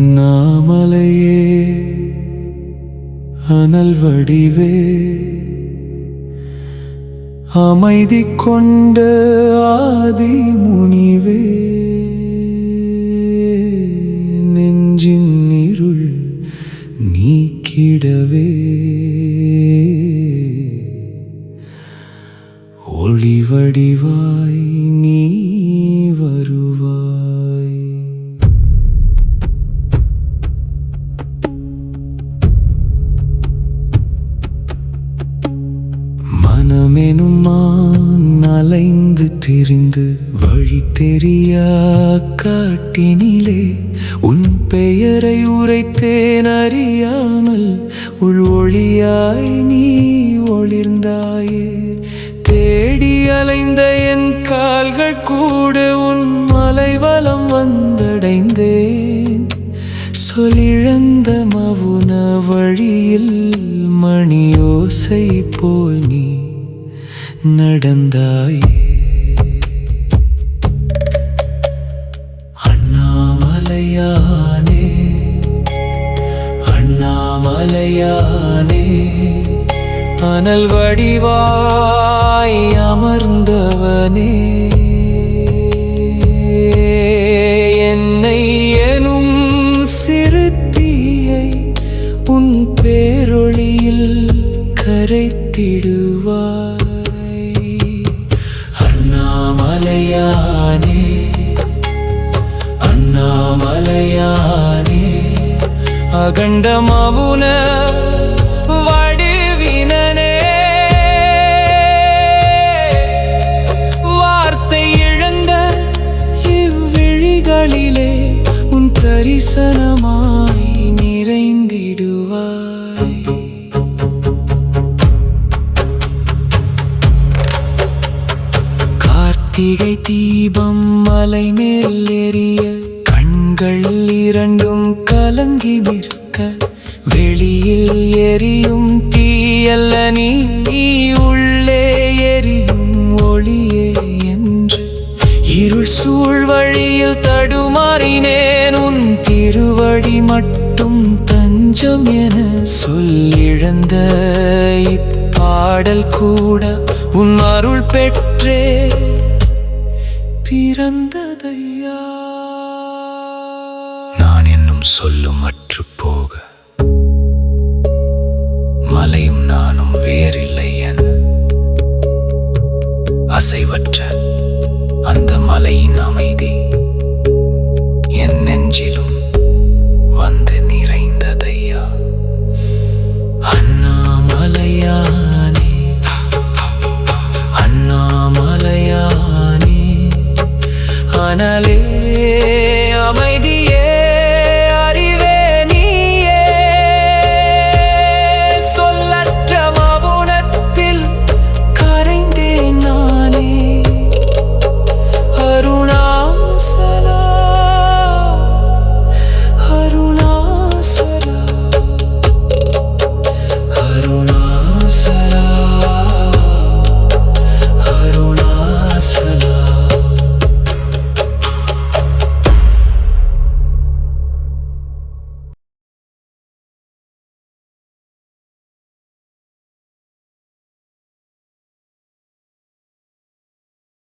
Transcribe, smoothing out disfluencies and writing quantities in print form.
அண்ணாமலையே அனல் வடிவே அமைதி கொண்ட ஆதி முனிவே நெஞ்சின் இருள் நீக்கிடவே ஒளி வடிவாய் நீ வருவாய். மனமெனும் மான் அலைந்து திரிந்து வழி தெரியா காட்டினிலே உன் பெயரை உரைத்தேன் அறியாமல் உள் ஒளியாய் நீ ஒளிர்ந்தாயே. தேடி அலைந்த என் கால்கள் கூட உன் மலைவலம் வந்தடைந்தேன். சொல்லிழந்த மவுன வழியில் மணியோசை போல் நீ நடந்தாயே. அண்ணாமலையானே அண்ணாமலையானே அனல் வடிவாய் அமர்ந்தவனே என்னை எனும் சிறுத்தியை உன் பேரொளியில் கரைத்திடுவாய். அண்ணாமலையானே அண்ணாமலையானே அகண்ட மவுன வடிவினனே வார்த்தை இழந்த இவ்விழிகளிலே உன் தரிசனமாய் நிறைந்திடுவாய். கார்த்திகை தீபம் மலை மேல் எரிய கண்கள் இரண்டும் கலங்கி நிற்க வெளியில் எரியும் தீயல்ல நீ உள்ளே எரியும் ஒளியே என்று இருள் சூழ் வழியில் தடுமாறினேன். உன் திருவடி மட்டும் தஞ்சம் என சொல்லிழந்த இப்பாடல் கூட உன் அருள் பெற்றே பிறந்ததையா. நான் என்னும் சொல்லும் அற்று போக மலையும் நானும் வேறில்லை என அசைவற்ற அந்த மலையின் அமைதி என்ன